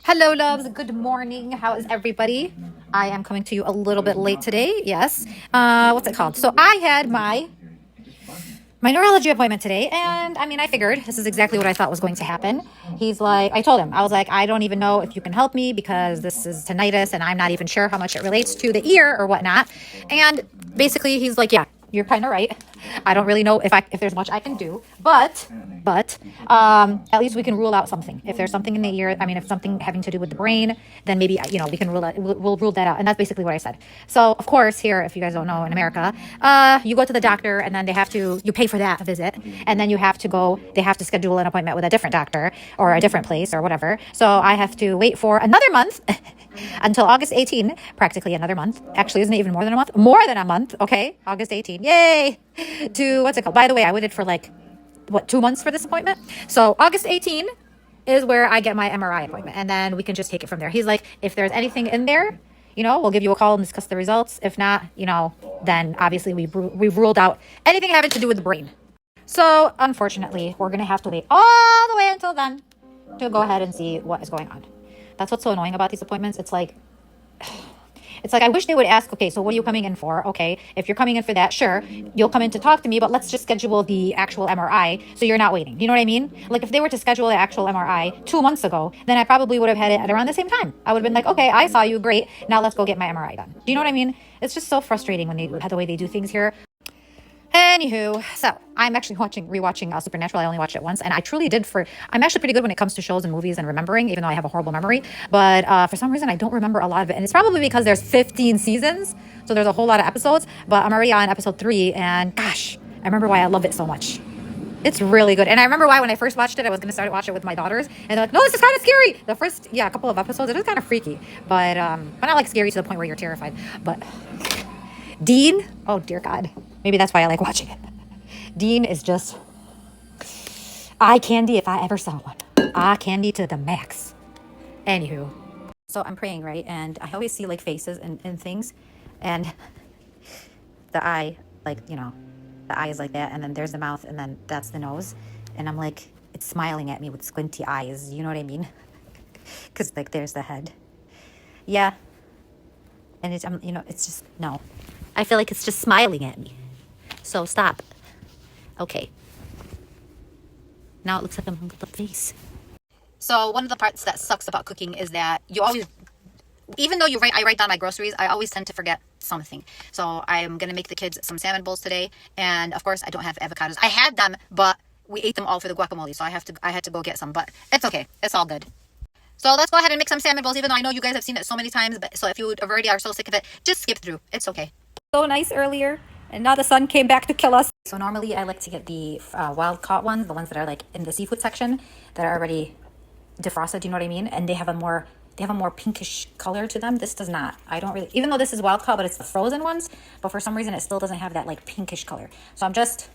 Hello, loves. Good morning. How is everybody? I am coming to you a little bit late today. Yes. What's it called? So I had my neurology appointment today, and I mean, I figured this is exactly what I thought was going to happen. He's like, I told him, I was like, I don't even know if you can help me because this is tinnitus, and I'm not even sure how much it relates to the ear or whatnot. And basically, he's like, yeah, you're kind of right. I don't really know if there's much I can do, but at least we can rule out something. If there's something in the ear, I mean, if something having to do with the brain, then maybe we can rule it. We'll rule that out, and that's basically what I said. So of course, here, if you guys don't know, in America, you go to the doctor, and then you pay for that visit, and then they have to schedule an appointment with a different doctor or a different place or whatever. So I have to wait for another month. Until August 18, practically another month. Actually, isn't it even more than a month? More than a month, okay? August 18, yay! To, what's it called? By the way, I waited for 2 months for this appointment. So August 18 is where I get my MRI appointment, and then we can just take it from there. He's like, if there's anything in there, we'll give you a call and discuss the results. If not, then obviously we've ruled out anything having to do with the brain. So unfortunately, we're going to have to wait all the way until then to go ahead and see what is going on. That's what's so annoying about these appointments. It's like I wish they would ask, okay, so what are you coming in for? Okay, if you're coming in for that, sure, you'll come in to talk to me, but let's just schedule the actual MRI so you're not waiting. You know what I mean? Like if they were to schedule the actual MRI 2 months ago, then I probably would have had it at around the same time. I would have been like, okay, I saw you, great. Now let's go get my MRI done. Do you know what I mean? It's just so frustrating when the way they do things here. Anywho, so I'm actually rewatching Supernatural. I only watched it once, and I'm actually pretty good when it comes to shows and movies and remembering, even though I have a horrible memory. But for some reason, I don't remember a lot of it, and it's probably because there's 15 seasons, so there's a whole lot of episodes. But I'm already on episode 3, and gosh, I remember why I love it so much. It's really good, and I remember why when I first watched it, I was going to start watching it with my daughters, and they're like, "No, this is kind of scary." The first, couple of episodes, it is kind of freaky, but not like scary to the point where you're terrified. But Dean, oh dear God. Maybe that's why I like watching it. Dean is just eye candy if I ever saw one. Eye candy to the max. Anywho. So I'm praying, right? And I always see faces and things. And the eye, the eye is like that. And then there's the mouth. And then that's the nose. And I'm like, it's smiling at me with squinty eyes. You know what I mean? Because there's the head. Yeah. And it's just, no. I feel like it's just smiling at me. So stop. Okay. Now it looks like I'm the face. So one of the parts that sucks about cooking is that you always, even though I write down my groceries, I always tend to forget something. So I'm going to make the kids some salmon bowls today. And of course I don't have avocados. I had them, but we ate them all for the guacamole. So I had to go get some, but it's okay. It's all good. So let's go ahead and make some salmon bowls, even though I know you guys have seen it so many times. But so if you already are so sick of it, just skip through. It's okay. So nice earlier. And now the sun came back to kill us. So normally I like to get the wild caught ones, the ones that are in the seafood section that are already defrosted, do you know what I mean? And they have a more pinkish color to them. This does not. I don't really, even though this is wild caught, but it's the frozen ones, but for some reason it still doesn't have that pinkish color. So I'm just,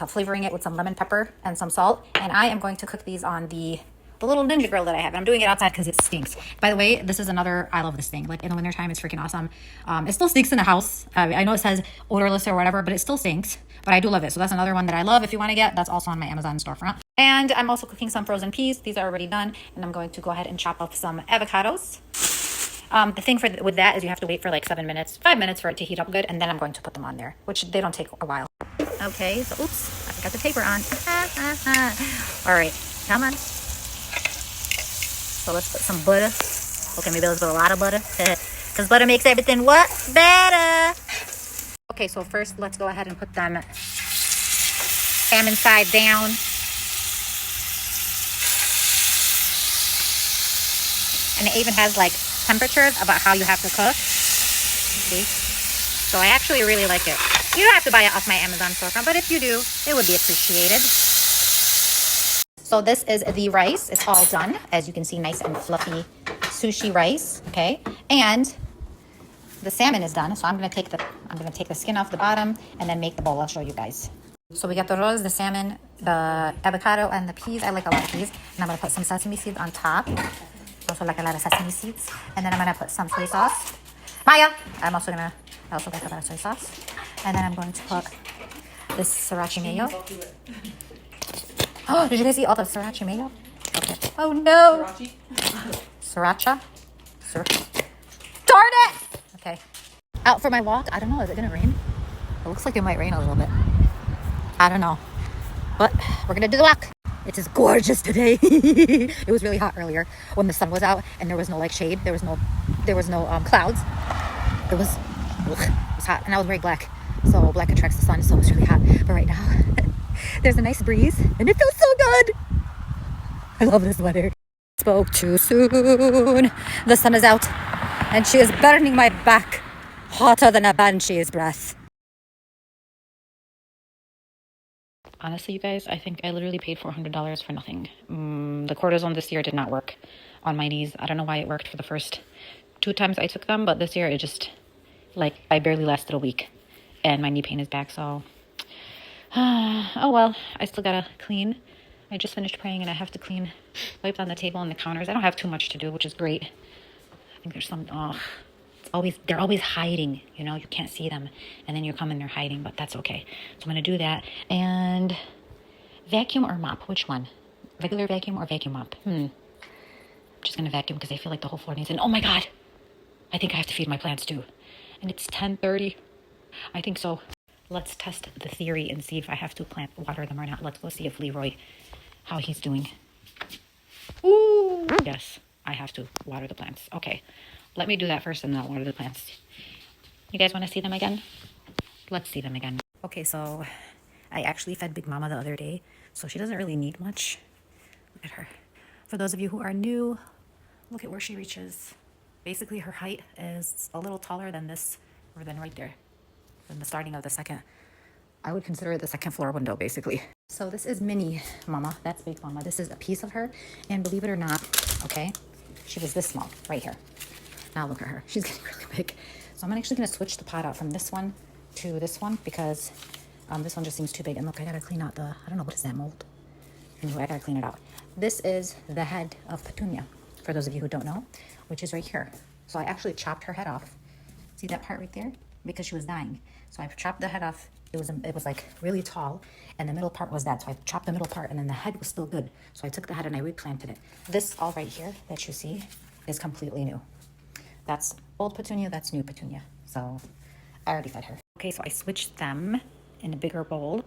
flavoring it with some lemon pepper and some salt. And I am going to cook these on the little Ninja grill that I have. And I'm doing it outside because it stinks. By the way, this is I love this thing. In the wintertime, it's freaking awesome. It still stinks in the house. I know it says odorless or whatever, but it still stinks. But I do love it. So that's another one that I love. If you want to get, that's also on my Amazon storefront. And I'm also cooking some frozen peas. These are already done. And I'm going to go ahead and chop up some avocados. The thing with that is you have to wait for 5 minutes for it to heat up good. And then I'm going to put them on there, which they don't take a while. Okay, so oops, I forgot the paper on. All right, come on. So let's put some butter. Okay, maybe let's put a lot of butter. Because butter makes everything what? Better. Okay, so first let's go ahead and put them salmon side down. And it even has temperatures about how you have to cook. See? So I actually really like it. You don't have to buy it off my Amazon storefront, but if you do, it would be appreciated. So this is the rice. It's all done. As you can see, nice and fluffy sushi rice. Okay. And the salmon is done. So I'm going to take the skin off the bottom and then make the bowl. I'll show you guys. So we got the rolls, the salmon, the avocado, and the peas. I like a lot of peas. And I'm going to put some sesame seeds on top. Also like a lot of sesame seeds. And then I'm going to put some soy sauce. Maya! I also like a lot of soy sauce. And then I'm going to put this sriracha mayo. Oh, did you guys eat all the sriracha mayo? Okay. Oh no. Sriracha. Darn it. Okay. Out for my walk. I don't know. Is it gonna rain? It looks like it might rain a little bit. I don't know. But we're gonna do the walk. It is gorgeous today. It was really hot earlier when the sun was out and there was no like shade. There was no clouds. It was hot and I was very black. So black attracts the sun, so it's really hot. But right now there's a nice breeze and it feels so good. I love this weather. Spoke too soon. The sun is out and she is burning my back hotter than a banshee's breath. Honestly, you guys, I think I literally paid $400 for nothing. The cortisone this year did not work on my knees. I don't know why it worked for the first 2 times I took them, but this year it just, like, I barely lasted a week. And my knee pain is back, so... oh well, I still gotta clean. I just finished praying and I have to clean, wipe down the table and the counters. I don't have too much to do, which is great. I think there's some... they're always hiding, you know, you can't see them, and then you come and they're hiding, but that's okay. So I'm gonna do that. And vacuum or mop, which one? Regular vacuum or vacuum mop? I'm just gonna vacuum because I feel like the whole floor needs it. Oh my god, I think I have to feed my plants too, and it's 10:30. I think so. Let's test the theory and see if I have to water them or not. Let's go see if Leroy, how he's doing. Ooh, yes, I have to water the plants. Okay, let me do that first and then I'll water the plants. You guys want to see them again? Let's see them again. Okay, so I actually fed Big Mama the other day, so she doesn't really need much. Look at her. For those of you who are new, look at where she reaches. Basically, her height is a little taller than this, or than right there, than the starting of the second. I would consider it the second floor window, basically. So this is Mini Mama. That's Big Mama. This is a piece of her, and believe it or not, okay, she was this small right here. Now look at her. She's getting really big. So I'm actually going to switch the pot out from this one to this one because this one just seems too big. And look, I got to clean out the, I don't know, what is that, mold? Anyway, I got to clean it out. This is the head of Petunia, for those of you who don't know, which is right here. So I actually chopped her head off. See that part right there? Because she was dying. So I chopped the head off. It was like really tall, and the middle part was that. So I chopped the middle part, and then the head was still good. So I took the head and I replanted it. This all right here that you see is completely new. That's old Petunia, that's new Petunia. So I already fed her. Okay, so I switched them in a bigger bowl,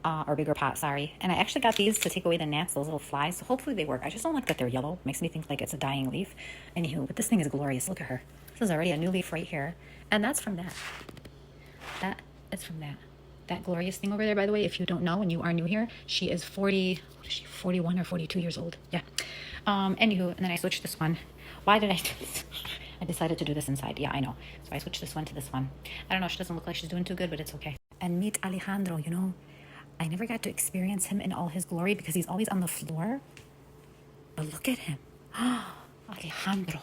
or bigger pot, sorry. And I actually got these to take away the gnats, those little flies. So hopefully they work. I just don't like that they're yellow. Makes me think like it's a dying leaf. Anywho, but this thing is glorious. Look at her. This is already a new leaf right here. And that's from that. That is from that. That glorious thing over there, by the way, if you don't know and you are new here, she is 41 or 42 years old. Yeah. Anywho, and then I switched this one. Why did I do this? I decided to do this inside. Yeah, I know. So I switched this one to this one. I don't know. She doesn't look like she's doing too good, but it's okay. And meet Alejandro, you know. I never got to experience him in all his glory because he's always on the floor. But look at him. Alejandro,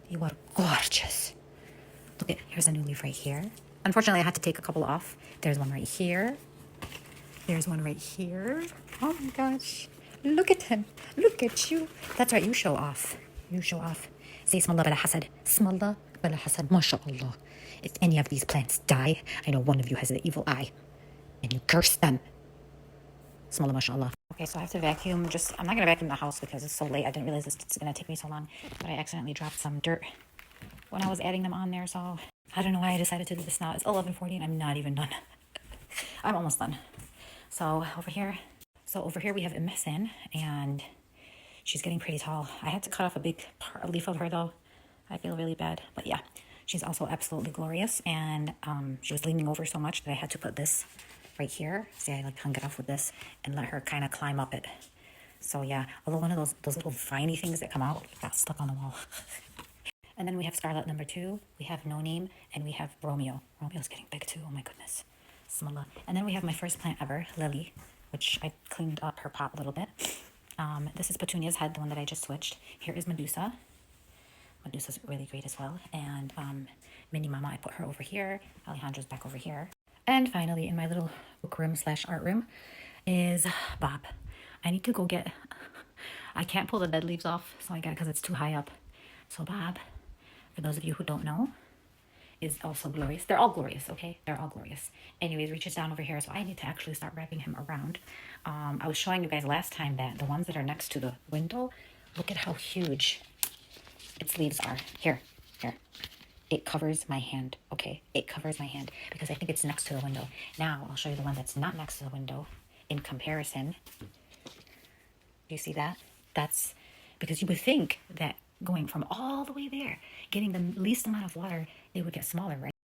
you are gorgeous. Look at, here's a new leaf right here. Unfortunately, I had to take a couple off. There's one right here. There's one right here. Oh my gosh. Look at him. Look at you. That's right. You show off. You show off. Say Smallah bala hasad. Smallah bala hasad. MashaAllah. If any of these plants die, I know one of you has an evil eye. And you curse them. Smallah MashaAllah. Okay, so I have to vacuum. I'm not going to vacuum the house because it's so late. I didn't realize it's going to take me so long. But I accidentally dropped some dirt when I was adding them on there. So I don't know why I decided to do this now. It's 11:40 and I'm not even done. I'm almost done. So over here we have Imsan, and she's getting pretty tall. I had to cut off a big leaf of her though. I feel really bad, but yeah, she's also absolutely glorious. And she was leaning over so much that I had to put this right here. See, I like hung it off with this and let her kind of climb up it. So yeah, although one of those little viney things that come out got stuck on the wall. And then we have Scarlet number 2, we have No Name, and we have Romeo. Romeo's getting big too, oh my goodness. Smallah. And then we have my first plant ever, Lily, which I cleaned up her pot a little bit. This is Petunia's head, the one that I just switched. Here is Medusa. Medusa's really great as well. And Mini Mama, I put her over here. Alejandro's back over here. And finally, in my little book room / art room, is Bob. I need to go get... I can't pull the dead leaves off, so I got it because it's too high up. So Bob, for those of you who don't know, is also glorious. They're all glorious, okay? They're all glorious. Anyways, reaches down over here, so I need to actually start wrapping him around. I was showing you guys last time that the ones that are next to the window, look at how huge its leaves are. Here. It covers my hand, okay? It covers my hand because I think it's next to the window. Now, I'll show you the one that's not next to the window in comparison. Do you see that? That's because you would think that going from all the way there, getting the least amount of water, they would get smaller, right?